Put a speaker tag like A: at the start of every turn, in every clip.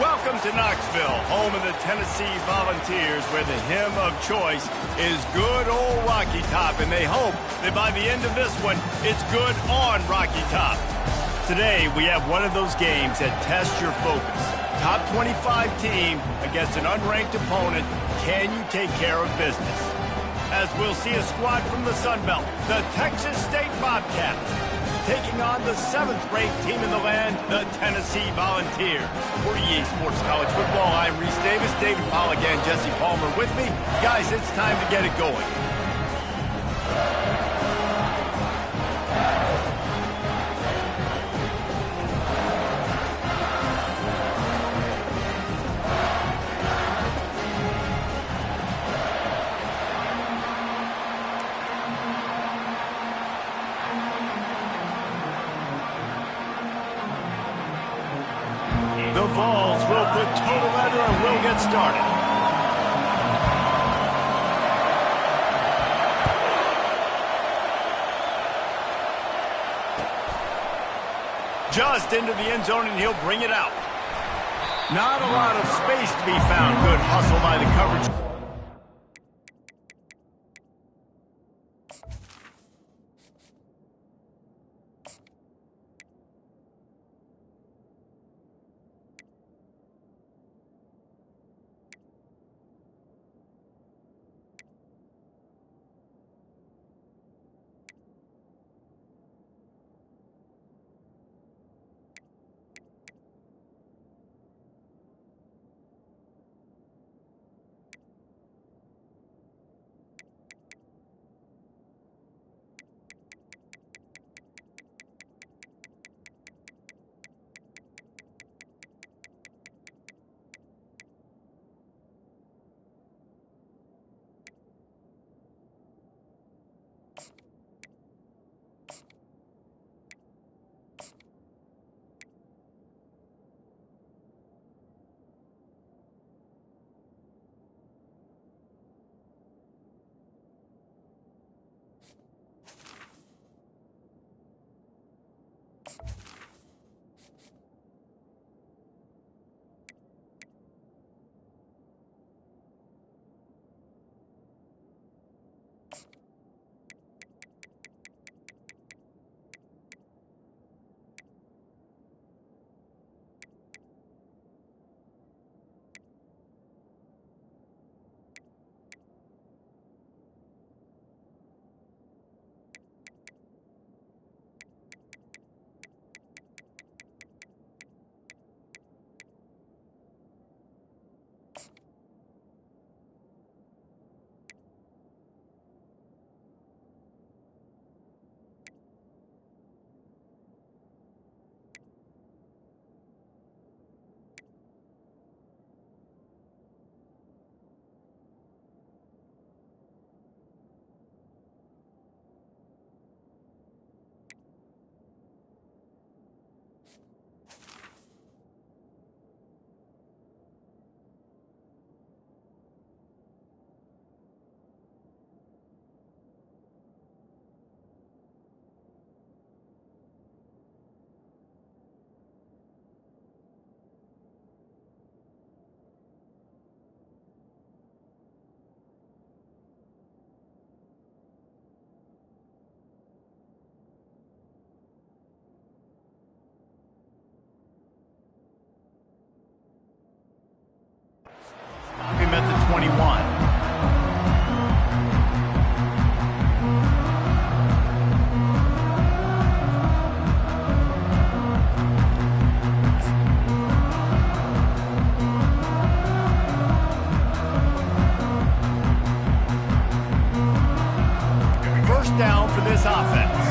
A: Welcome to Knoxville, home of the Tennessee Volunteers, where the hymn of choice is good old Rocky Top, and they hope that by the end of this one, it's good on Rocky Top. Today, we have one of those games that tests your focus. Top 25 team against an unranked opponent. Can you take care of business? As we'll see a squad from the Sun Belt, the Texas State Bobcats, taking on the 7th-ranked team in the land, the Tennessee Volunteers. For EA Sports College Football, I'm Reese Davis, David Pollack, and Jesse Palmer with me. Guys, it's time to get it going. The Vols will put total leather and we'll get started. Just into the end zone and he'll bring it out. Not a lot of space to be found. Good hustle by the coverage. Him at the 21. First down for this offense.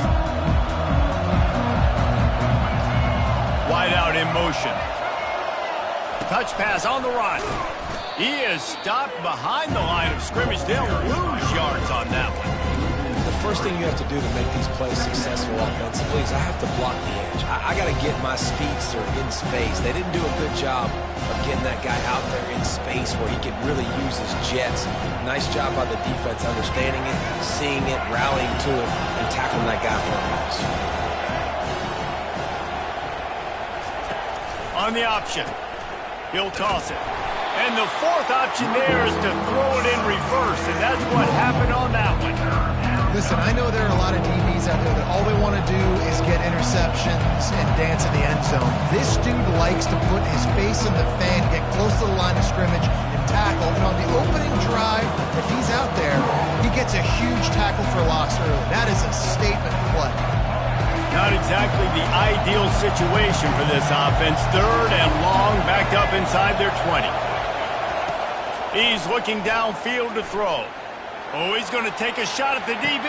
A: Wide out in motion. Touch pass on the run. He is stopped behind the line of scrimmage. They'll lose yards on that one.
B: The first thing you have to do to make these plays successful offensively is I have to block the edge. I got to get my speedster in space. They didn't do a good job of getting that guy out there in space where he could really use his jets. Nice job by the defense understanding it, seeing it, rallying to it, and tackling that guy for a loss.
A: On the option. He'll toss it. And the fourth option there is to throw it in reverse, and that's what happened on that one.
C: Listen, I know there are a lot of DBs out there that all they want to do is get interceptions and dance in the end zone. This dude likes to put his face in the fan, get close to the line of scrimmage, and tackle. And on the opening drive, if he's out there, he gets a huge tackle for loss early. That is a statement play.
A: Not exactly the ideal situation for this offense. Third and long, backed up inside their 20. He's looking downfield to throw. Oh, he's going to take a shot at the DB.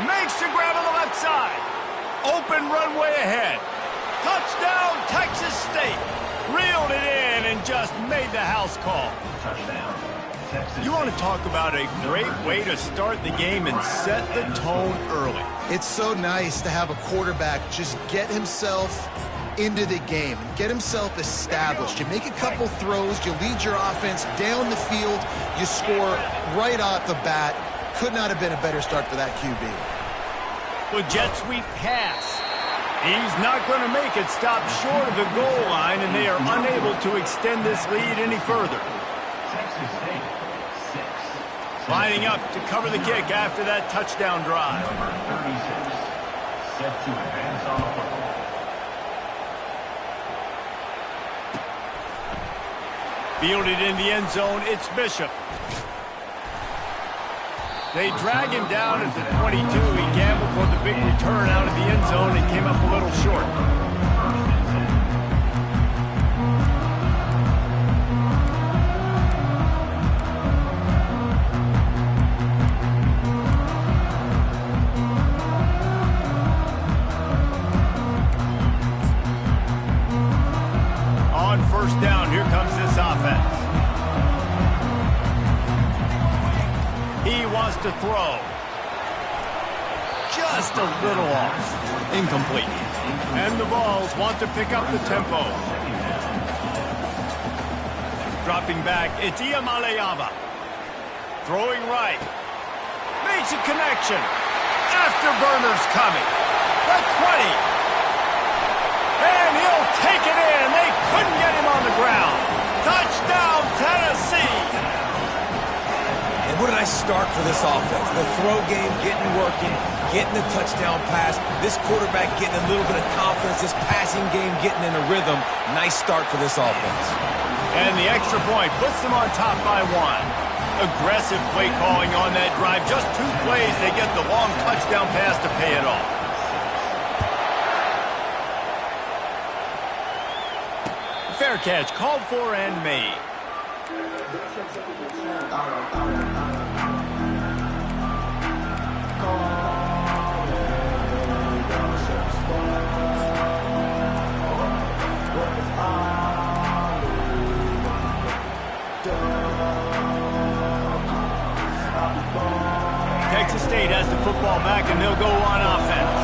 A: Makes the grab on the left side. Open runway ahead. Touchdown, Texas State. Reeled it in and just made the house call.
D: Touchdown.
A: You want to talk about a great way to start the game and set the tone early.
C: It's so nice to have a quarterback just get himself into the game, get himself established. You make a couple throws, you lead your offense down the field, you score right off the bat. Could not have been a better start for that QB.
A: With jet sweep pass. He's not going to make it stop short of the goal line, and they are unable to extend this lead any further.
D: Texas State, 6.
A: Lining up to cover the kick after that touchdown drive.
D: Number 36, set to advance on the football.
A: Fielded in the end zone, it's Bishop. They drag him down at the 22. He gambled for the big return out of the end zone and came up a little short. On first down, here comes this offense. He wants to throw. Just a little off. Incomplete. And the Vols want to pick up the tempo. Dropping back, it's Iamaleava. Throwing right. Makes a connection. Afterburner's coming. The 20. And he'll take it in. They couldn't get him on the ground. Touchdown, Tennessee.
B: And what a nice start for this offense. The throw game getting working, getting the touchdown pass. This quarterback getting a little bit of confidence. This passing game getting in a rhythm. Nice start for this offense.
A: And the extra point puts them on top by 1. Aggressive play calling on that drive. Just 2 plays, they get the long touchdown pass to pay it off. Fair catch, called for and made. Texas State has the football back, and they'll go on offense.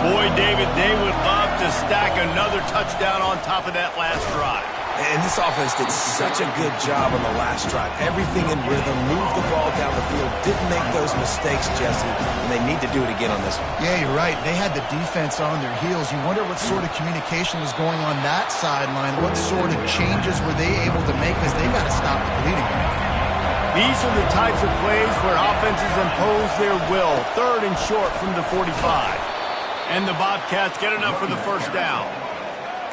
A: Boy, David, they would love to stack another touchdown on top of that last drive.
B: And this offense did such a good job on the last drive. Everything in rhythm, moved the ball down the field, didn't make those mistakes, Jesse, and they need to do it again on this one.
C: Yeah, you're right. They had the defense on their heels. You wonder what sort of communication was going on that sideline. What sort of changes were they able to make, because they got to stop the bleeding.
A: These are the types of plays where offenses impose their will. 3rd and short from the 45. And the Bobcats get enough for the first down.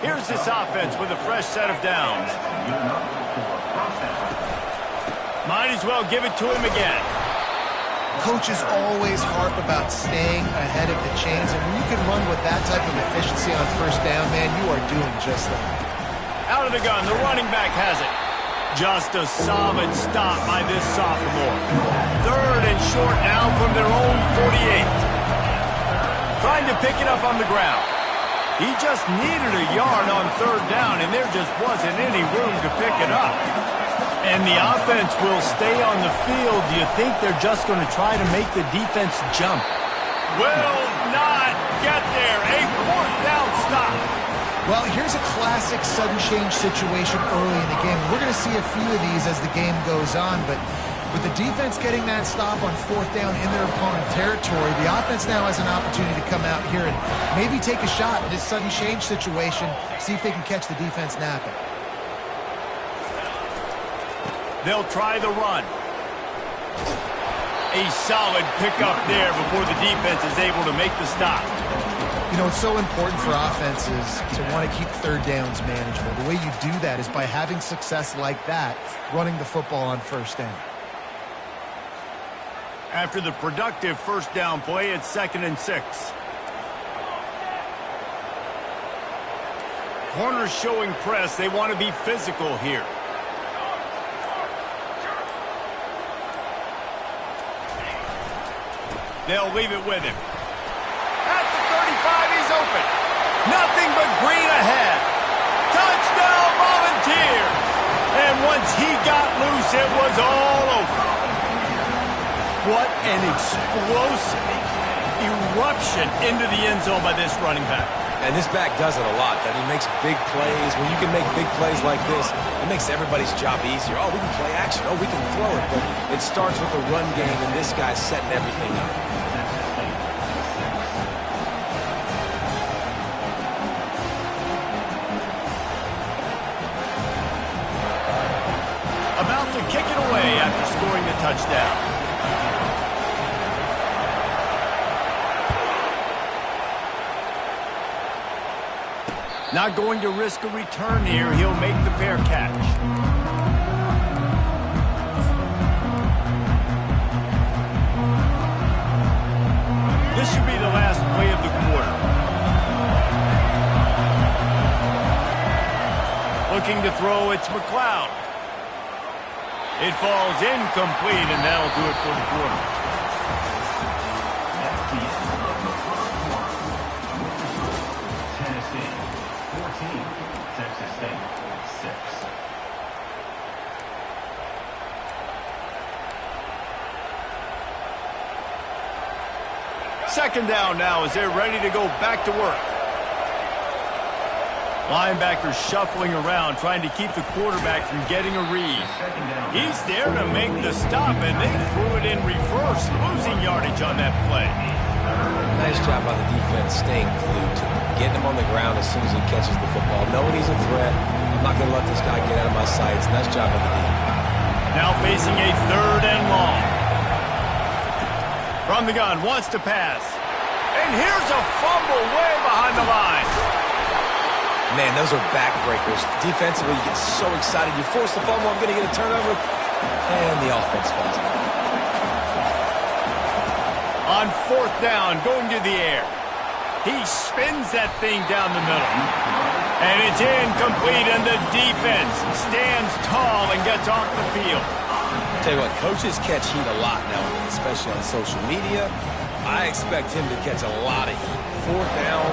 A: Here's this offense with a fresh set of downs. Might as well give it to him again.
C: Coaches always harp about staying ahead of the chains, and when you can run with that type of efficiency on first down, man, you are doing just that.
A: Out of the gun, the running back has it. Just a solid stop by this sophomore. 3rd and short now from their own 48. Trying to pick it up on the ground. He just needed a yard on 3rd down, and there just wasn't any room to pick it up. And the offense will stay on the field. Do you think they're just going to try to make the defense jump? Will not get there. A 4th down stop.
C: Well, here's a classic sudden change situation early in the game. We're going to see a few of these as the game goes on, but with the defense getting that stop on 4th down in their opponent territory, the offense now has an opportunity to come out here and maybe take a shot in this sudden change situation, see if they can catch the defense napping.
A: They'll try the run. A solid pickup there before the defense is able to make the stop.
C: You know, it's so important for offenses to want to keep third downs manageable. The way you do that is by having success like that, running the football on first down.
A: After the productive first down play, it's 2nd and 6. Corners showing press. They want to be physical here. They'll leave it with him. At the 35, he's open. Nothing but green ahead. Touchdown, Volunteers! And once he got loose, it was all over. What an explosive eruption into the end zone by this running back.
B: And this back does it a lot. That he makes big plays. When you can make big plays like this, it makes everybody's job easier. Oh, we can play action. Oh, we can throw it. But it starts with the run game, and this guy's setting everything up.
A: About to kick it away after scoring the touchdown. Not going to risk a return here. He'll make the fair catch. This should be the last play of the quarter. Looking to throw, it's McLeod. It falls incomplete, and that'll do it for the quarter. Second down now as they're ready to go back to work. Linebackers shuffling around, trying to keep the quarterback from getting a read. He's there to make the stop, and they threw it in reverse, losing yardage on that play.
B: Nice job by the defense staying glued to him, getting him on the ground as soon as he catches the football, knowing he's a threat. I'm not going to let this guy get out of my sights. Nice job by the D.
A: Now facing a 3rd and long. From the gun, wants to pass. And here's a fumble way behind the line.
B: Man, those are backbreakers. Defensively, you get so excited. You force the fumble, I'm going to get a turnover. And the offense falls out.
A: On 4th down, going to the air. He spins that thing down the middle. And it's incomplete, and the defense stands tall and gets off the field.
B: Tell you what, coaches catch heat a lot now, especially on social media. I expect him to catch a lot of heat. 4th down,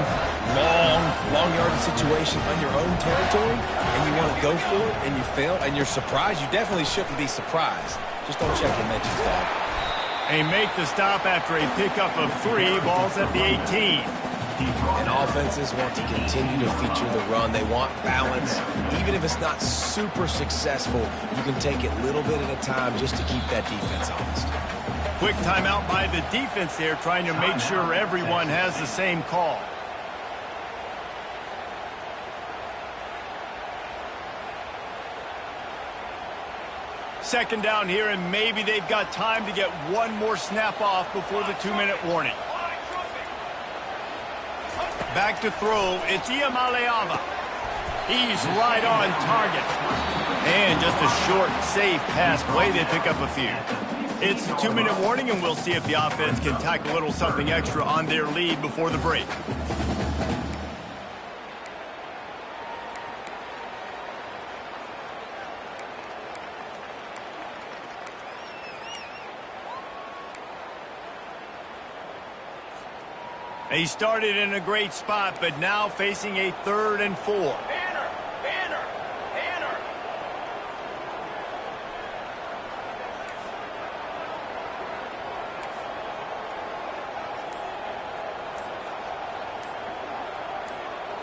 B: long yardage situation on your own territory, and you want to go for it, and you fail, and you're surprised. You definitely shouldn't be surprised. Just don't check your mentions, dog.
A: They make the stop after a pickup of 3. Ball's at the 18.
B: And offenses want to continue to feature the run. They want balance. Even if it's not super successful, you can take it little bit at a time just to keep that defense honest.
A: Quick timeout by the defense there, trying to make sure everyone has the same call. Second down here, and maybe they've got time to get one more snap off before the 2-minute warning. Back to throw, it's Iamaleava. He's right on target. And just a short, safe pass play, they pick up a few. It's the 2-minute warning, and we'll see if the offense can tack a little something extra on their lead before the break. They started in a great spot, but now facing a 3rd and 4.
E: Banner!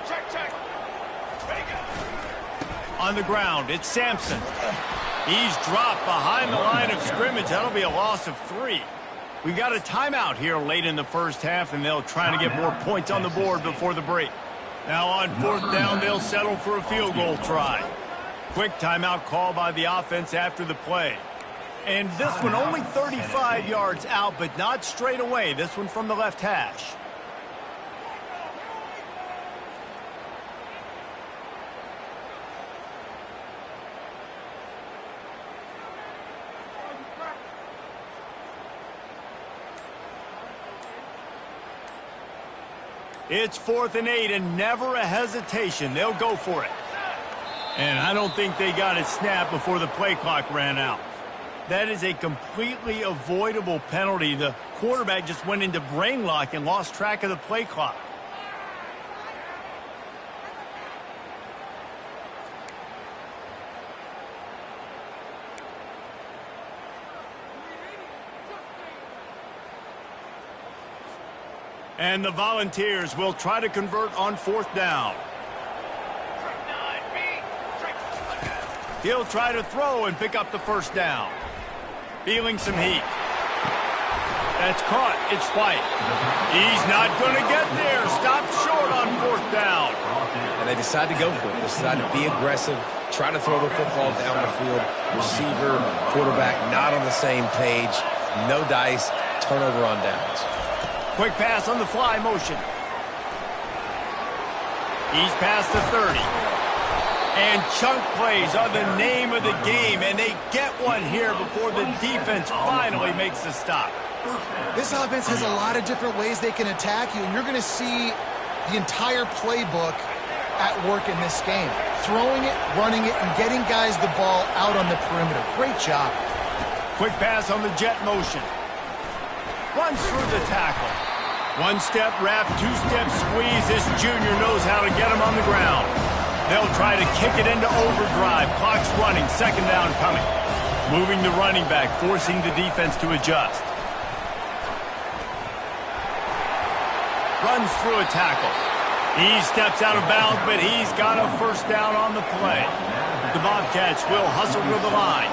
E: Check. Ready, go.
A: On the ground, it's Sampson. He's dropped behind the line of scrimmage. That'll be a loss of 3. We've got a timeout here late in the first half, and they'll try to get more points on the board before the break. Now on 4th down, they'll settle for a field goal try. Quick timeout call by the offense after the play. And this one only 35 yards out, but not straight away. This one from the left hash. It's 4th and 8 and never a hesitation. They'll go for it. And I don't think they got it snapped before the play clock ran out. That is a completely avoidable penalty. The quarterback just went into brain lock and lost track of the play clock. And the Volunteers will try to convert on 4th down. He'll try to throw and pick up the first down. Feeling some heat. That's caught. It's White. He's not going to get there. Stopped short on 4th down.
B: And they decide to go for it. They decide to be aggressive, try to throw the football down the field. Receiver, quarterback, not on the same page. No dice. Turnover on downs.
A: Quick pass on the fly motion. He's past the 30. And chunk plays are the name of the game, and they get one here before the defense finally makes the stop.
C: This offense has a lot of different ways they can attack you, and you're going to see the entire playbook at work in this game. Throwing it, running it, and getting guys the ball out on the perimeter. Great job.
A: Quick pass on the jet motion. Runs through the tackle. One-step wrap, two-step squeeze. This junior knows how to get him on the ground. They'll try to kick it into overdrive. Clock's running. 2nd down coming. Moving the running back, forcing the defense to adjust. Runs through a tackle. He steps out of bounds, but he's got a first down on the play. The Bobcats will hustle to the line.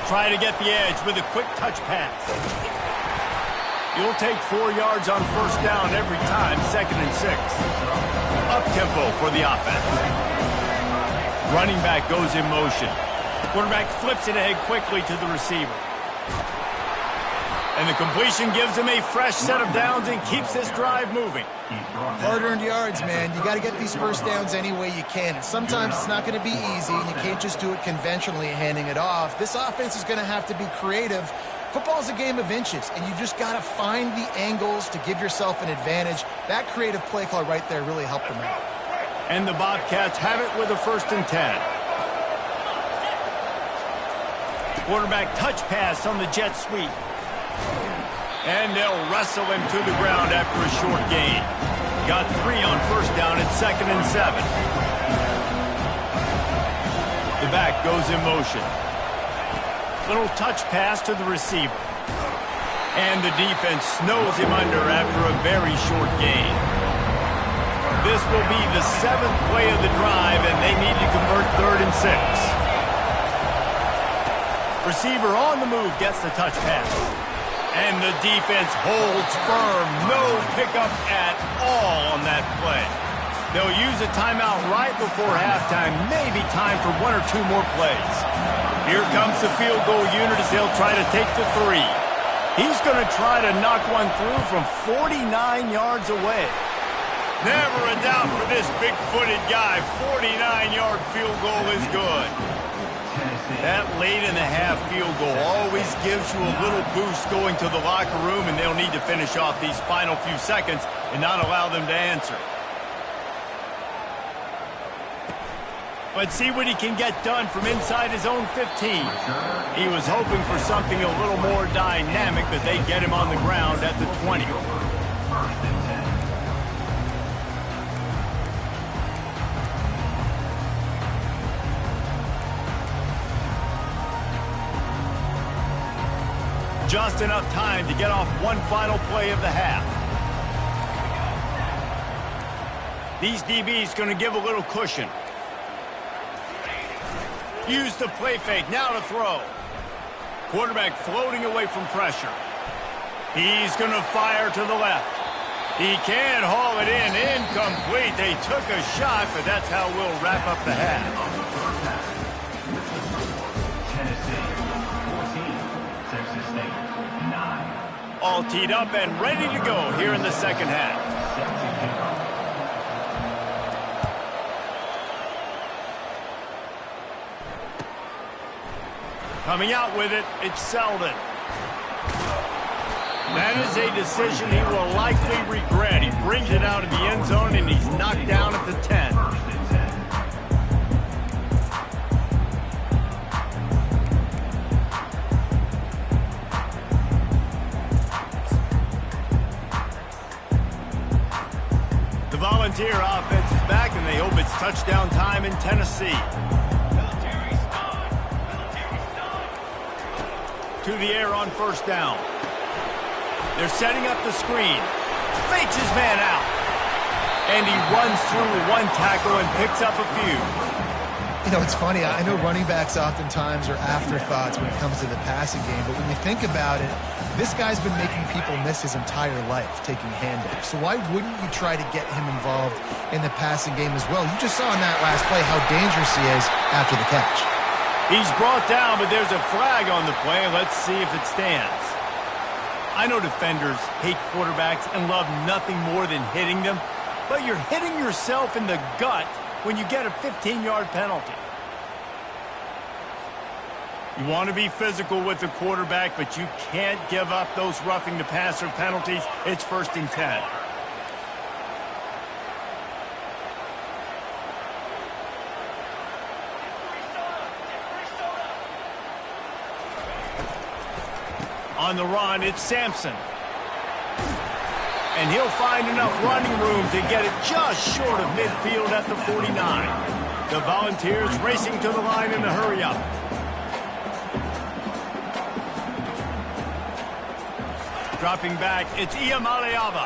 A: Try to get the edge with a quick touch pass. You'll take 4 yards on first down every time, 2nd and 6. Up-tempo for the offense. Running back goes in motion. Quarterback flips it ahead quickly to the receiver. And the completion gives him a fresh set of downs and keeps this drive moving.
C: Hard-earned yards, man. You got to get these first downs any way you can. And sometimes it's not going to be easy, and you can't just do it conventionally handing it off. This offense is going to have to be creative. Football's a game of inches, and you just got to find the angles to give yourself an advantage. That creative play call right there really helped them out.
A: And the Bobcats have it with a 1st and 10. Quarterback touch pass on the jet sweep. And they'll wrestle him to the ground after a short gain. Got 3 on first down at 2nd and 7. The back goes in motion. Little touch pass to the receiver. And the defense snows him under after a very short gain. This will be the 7th play of the drive, and they need to convert 3rd and 6. Receiver on the move gets the touch pass. And the defense holds firm. No pickup at all on that play. They'll use a timeout right before halftime. Maybe time for 1 or 2 more plays. Here comes the field goal unit as they'll try to take the 3. He's going to try to knock one through from 49 yards away. Never a doubt for this big-footed guy. 49-yard field goal is good. That late-in-the-half field goal always gives you a little boost going to the locker room, and they'll need to finish off these final few seconds and not allow them to answer. But see what he can get done from inside his own 15. He was hoping for something a little more dynamic, but they get him on the ground at the 20. Just enough time to get off one final play of the half. These DBs going to give a little cushion. Use the play fake, now to throw. Quarterback floating away from pressure. He's going to fire to the left. He can't haul it in. Incomplete. They took a shot, but that's how we'll wrap up the half.
D: Tennessee 14, Texas State 9.
A: All teed up and ready to go here in the second half.
D: Set to kick off.
A: Coming out with it, it's Selden. That is a decision he will likely regret. He brings it out of the end zone, and he's knocked down at the 10. The Volunteer offense is back, and they hope it's touchdown time in Tennessee. To the air on first down. They're setting up the screen. Fakes his man out. And he runs through one tackle and picks up a few.
C: You know, it's funny. I know running backs oftentimes are afterthoughts when it comes to the passing game, but when you think about it, this guy's been making people miss his entire life taking handoffs. So why wouldn't you try to get him involved in the passing game as well? You just saw in that last play how dangerous he is after the catch.
A: He's brought down, but there's a flag on the play. Let's see if it stands. I know defenders hate quarterbacks and love nothing more than hitting them, but you're hitting yourself in the gut when you get a 15-yard penalty. You want to be physical with the quarterback, but you can't give up those roughing the passer penalties. It's 1st and 10. On the run, it's Sampson. And he'll find enough running room to get it just short of midfield at the 49. The Volunteers racing to the line in the hurry-up. Dropping back, it's Iamaleava.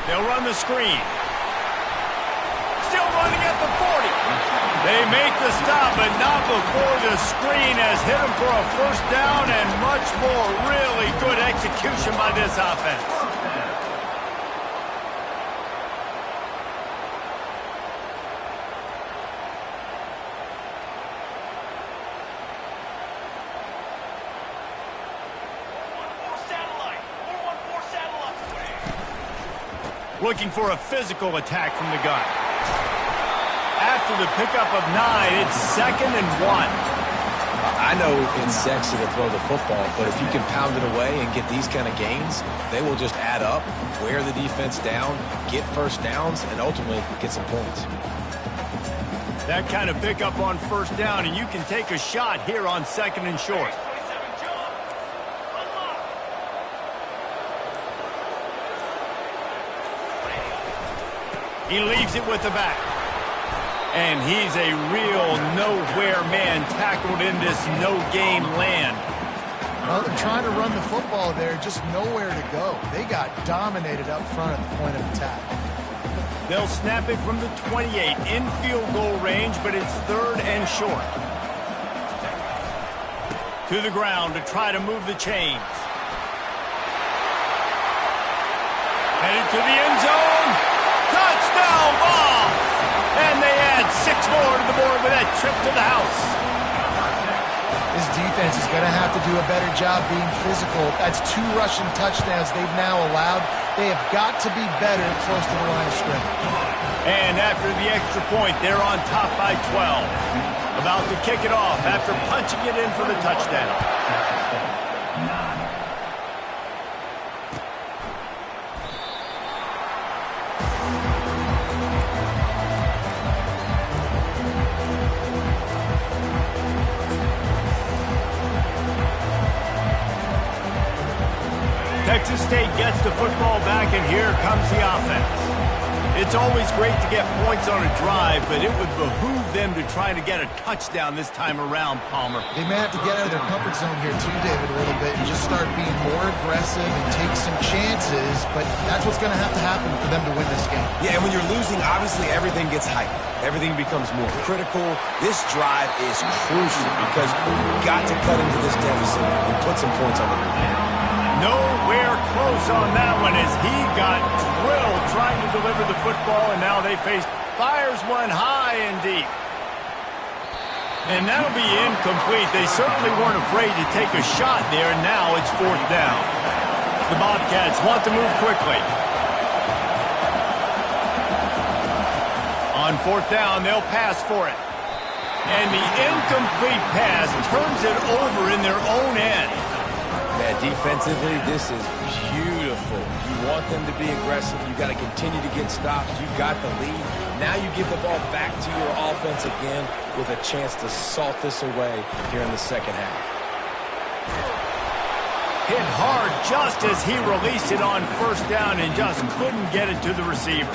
A: They'll run the screen. Still running at the 40. They make the stop, but not before the screen has hit them for a first down and much more. Really good execution by this offense. Looking for a physical attack from the gun. After the pickup of 9, it's 2nd and 1.
B: I know it's sexy to throw the football, but if you can pound it away and get these kind of gains, they will just add up, wear the defense down, get first downs, and ultimately get some points.
A: That kind of pickup on first down, and you can take a shot here on 2nd and short. He leaves it with the back. And he's a real nowhere man tackled in this no-game land.
C: Well, they're trying to run the football there, just nowhere to go. They got dominated up front at the point of attack.
A: They'll snap it from the 28 in field goal range, but it's 3rd and short. To the ground to try to move the chains. Headed to the end zone. Touchdown ball! And they add 6 more to the board with that trip to the house.
C: This defense is going to have to do a better job being physical. That's 2 rushing touchdowns they've now allowed. They have got to be better close to the line of scrimmage.
A: And after the extra point, they're on top by 12. About to kick it off after punching it in for the touchdown. Texas State gets the football back, and here comes the offense. It's always great to get points on a drive, but it would behoove them to try to get a touchdown this time around, Palmer.
C: They may have to get out of their comfort zone here too, David, a little bit and just start being more aggressive and take some chances, but that's what's going to have to happen for them to win this game.
F: Yeah, and when you're losing, obviously everything gets hyped. Everything becomes more critical. This drive is crucial because you've got to cut into this deficit and put some points on the board.
A: Nowhere close on that one as he got drilled trying to deliver the football, and now they face fires one high and deep. And that'll be incomplete. They certainly weren't afraid to take a shot there, and now it's 4th down. The Bobcats want to move quickly. On 4th down, they'll pass for it. And the incomplete pass turns it over in their own end.
B: Man, defensively, this is beautiful. You want them to be aggressive. You got to continue to get stops. You got the lead. Now you give the ball back to your offense again with a chance to salt this away here in the second half.
A: Hit hard just as he released it on 1st down and just couldn't get it to the receiver.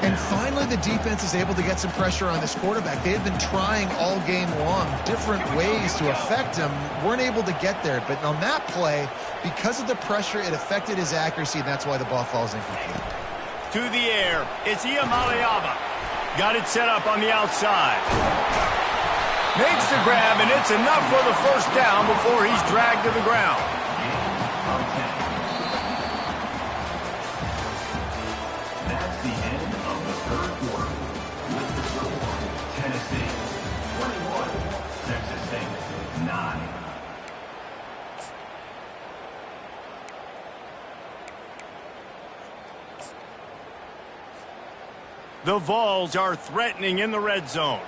C: And finally, the defense is able to get some pressure on this quarterback. They had been trying all game long different ways to affect him. Weren't able to get there. But on that play, because of the pressure, it affected his accuracy, and that's why the ball falls incomplete.
A: To the air, it's Iamaleava. Got it set up on the outside. Makes the grab, and it's enough for the 1st down before he's dragged to the ground.
D: That's the end of the 3rd quarter. With the score, Tennessee 21, Texas State 9.
A: The Vols are threatening in the red zone.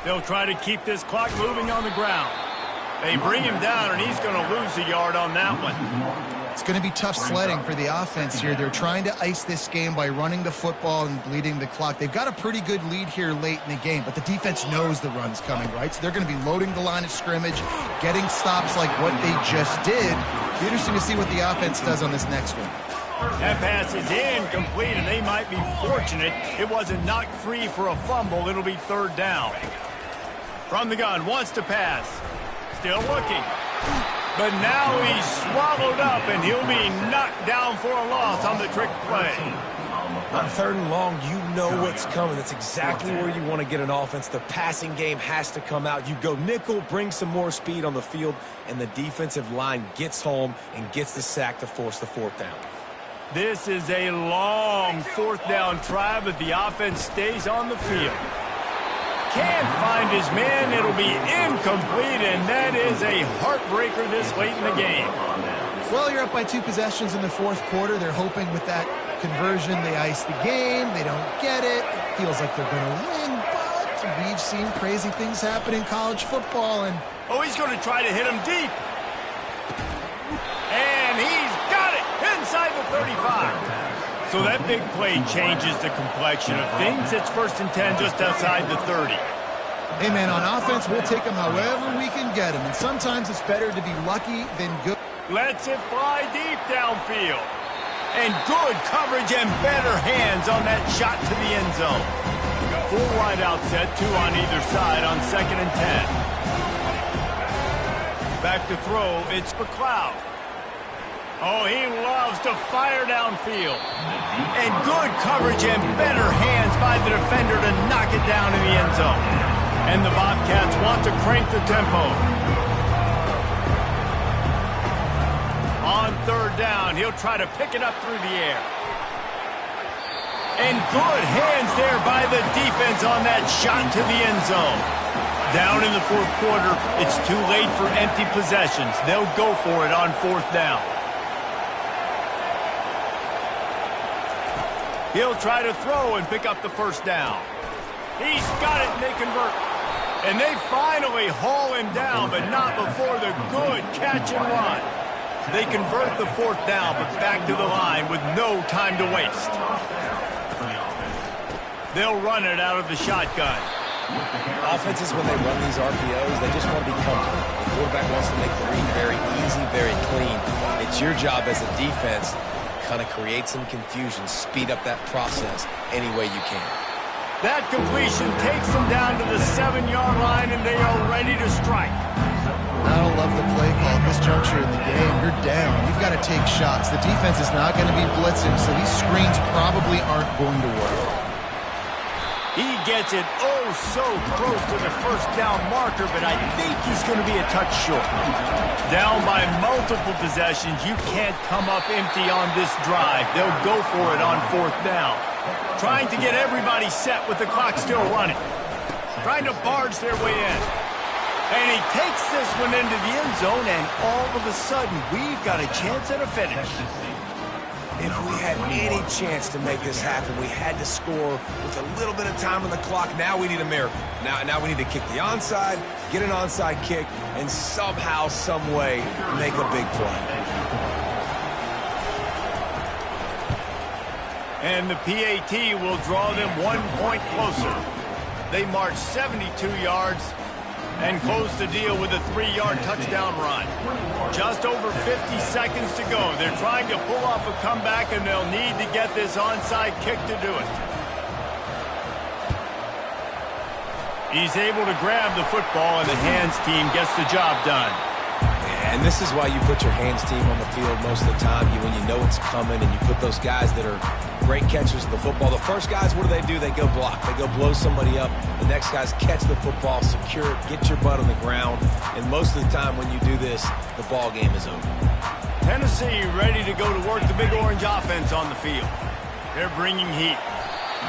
A: They'll try to keep this clock moving on the ground. They bring him down, and he's going to lose a yard on that one.
C: It's going to be tough sledding for the offense here. They're trying to ice this game by running the football and bleeding the clock. They've got a pretty good lead here late in the game, but the defense knows the run's coming, right? So they're going to be loading the line of scrimmage, getting stops like what they just did. It'll be interesting to see what the offense does on this next one.
A: That pass is incomplete, and they might be fortunate it wasn't knocked free for a fumble. It'll be 3rd down. From the gun, wants to pass. Still looking. But now he's swallowed up, and he'll be knocked down for a loss on the trick play.
B: On 3rd and long, you know what's coming. That's exactly where you want to get an offense. The passing game has to come out. You go nickel, bring some more speed on the field, and the defensive line gets home and gets the sack to force the 4th down.
A: This is a long 4th down try, but the offense stays on the field. Can't find his man. It'll be incomplete, and that is a heartbreaker this late in the game.
C: Well, you're up by 2 possessions in the 4th quarter. They're hoping with that conversion they ice the game. They don't get it. It feels like they're going to win, but we've seen crazy things happen in college football. And
A: oh, he's going to try to hit him deep. And he's got it inside the 35. So that big play changes the complexion of things. It's 1st and 10 just outside the 30.
C: Hey, man, on offense, we'll take them however we can get them. And sometimes it's better to be lucky than good.
A: Lets it fly deep downfield. And good coverage and better hands on that shot to the end zone. Full wide out set, 2 on either side on 2nd and 10. Back to throw, it's McLeod. Oh, he loves to fire downfield. And good coverage and better hands by the defender to knock it down in the end zone. And the Bobcats want to crank the tempo. On 3rd down, he'll try to pick it up through the air. And good hands there by the defense on that shot to the end zone. Down in the 4th quarter, it's too late for empty possessions. They'll go for it on 4th down. He'll try to throw and pick up the 1st down. He's got it, and they convert. And they finally haul him down, but not before the good catch and run. They convert the 4th down, but back to the line with no time to waste. They'll run it out of the shotgun.
B: Offenses, when they run these RPOs, they just want to be comfortable. The quarterback wants to make the read very easy, very clean. It's your job as a defense kind of create some confusion, speed up that process any way you can.
A: That completion takes them down to the 7-yard line, and they are ready to strike.
C: I don't love the play call at this juncture in the game. You're down. You've got to take shots. The defense is not going to be blitzing, so these screens probably aren't going to work.
A: He gets it oh so close to the first down marker, but I think he's going to be a touch short. Down by multiple possessions, you can't come up empty on this drive. They'll go for it on 4th down. Trying to get everybody set with the clock still running. Trying to barge their way in. And he takes this one into the end zone, and all of a sudden, we've got a chance at a finish.
F: If we had any chance to make this happen, we had to score with a little bit of time on the clock. Now we need a miracle. Now we need to kick the onside, get an onside kick, and somehow, some way, make a big play.
A: And the PAT will draw them 1 point closer. They march 72 yards and close the deal with a 3-yard touchdown run. Just over 50 seconds to go. They're trying to pull off a comeback, and they'll need to get this onside kick to do it. He's able to grab the football, and the hands team gets the job done.
B: And this is why you put your hands team on the field most of the time. When you know it's coming, and you put those guys that are great catchers of the football. The first guys, what do? They go block. They go blow somebody up. The next guys catch the football, secure it, get your butt on the ground. And most of the time when you do this, the ball game is over.
A: Tennessee ready to go to work the Big Orange offense on the field. They're bringing heat.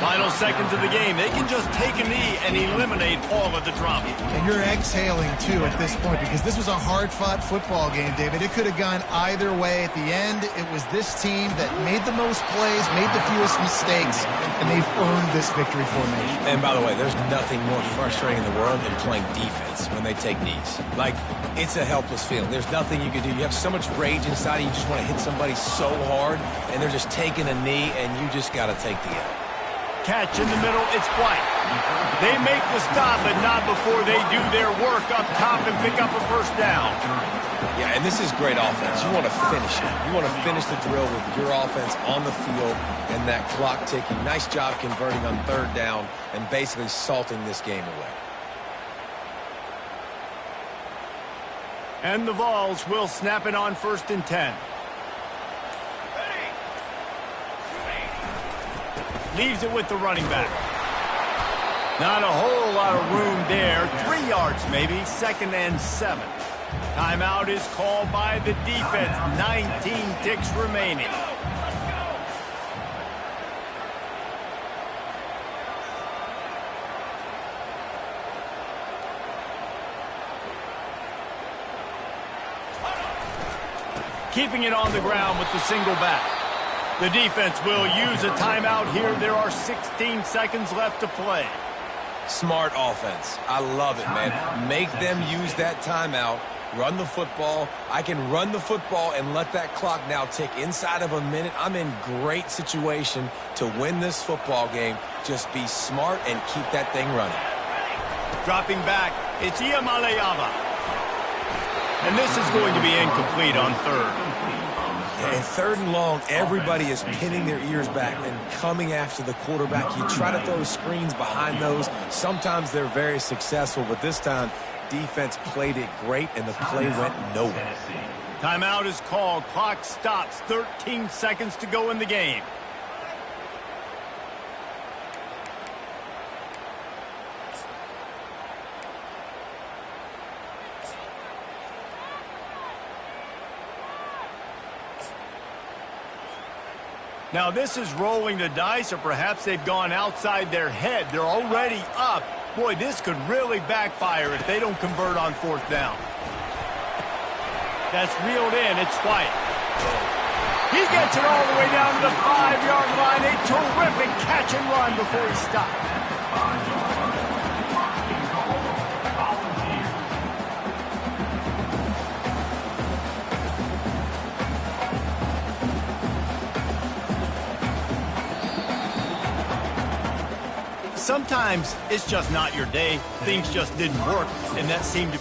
A: Final seconds of the game. They can just take a knee and eliminate all of the drama.
C: And you're exhaling, too, at this point, because this was a hard-fought football game, David. It could have gone either way. At the end, it was this team that made the most plays, made the fewest mistakes, and they've earned this victory formation.
B: And by the way, there's nothing more frustrating in the world than playing defense when they take knees. Like, it's a helpless feeling. There's nothing you can do. You have so much rage inside of you. You just want to hit somebody so hard, and they're just taking a knee, and you just got to take the L.
A: Catch in the middle, it's White. They make the stop, but not before they do their work up top and pick up a first down.
B: Yeah, and this is great offense. You want to finish it. You want to finish the drill with your offense on the field and that clock ticking. Nice job converting on 3rd down and basically salting this game away.
A: And the Vols will snap it on 1st and 10. Leaves it with the running back. Not a whole lot of room there. 3 yards maybe. 2nd and 7. Timeout is called by the defense. 19 ticks remaining. Keeping it on the ground with the single back. The defense will use a timeout here. There are 16 seconds left to play.
B: Smart offense. I love it, man. Make them use that timeout. Run the football. I can run the football and let that clock now tick inside of a minute. I'm in great situation to win this football game. Just be smart and keep that thing running.
A: Dropping back, it's Iamaleava. And this is going to be incomplete on 3rd.
B: And 3rd and long, everybody is pinning their ears back and coming after the quarterback. You try to throw screens behind those. Sometimes they're very successful, but this time, defense played it great, and the play went nowhere.
A: Timeout is called. Clock stops. 13 seconds to go in the game. Now, this is rolling the dice, or perhaps they've gone outside their head. They're already up. Boy, this could really backfire if they don't convert on 4th down. That's reeled in. It's White. He gets it all the way down to the 5-yard line. A terrific catch and run before he stopped. Sometimes it's just not your day. Things just didn't work, and that seemed to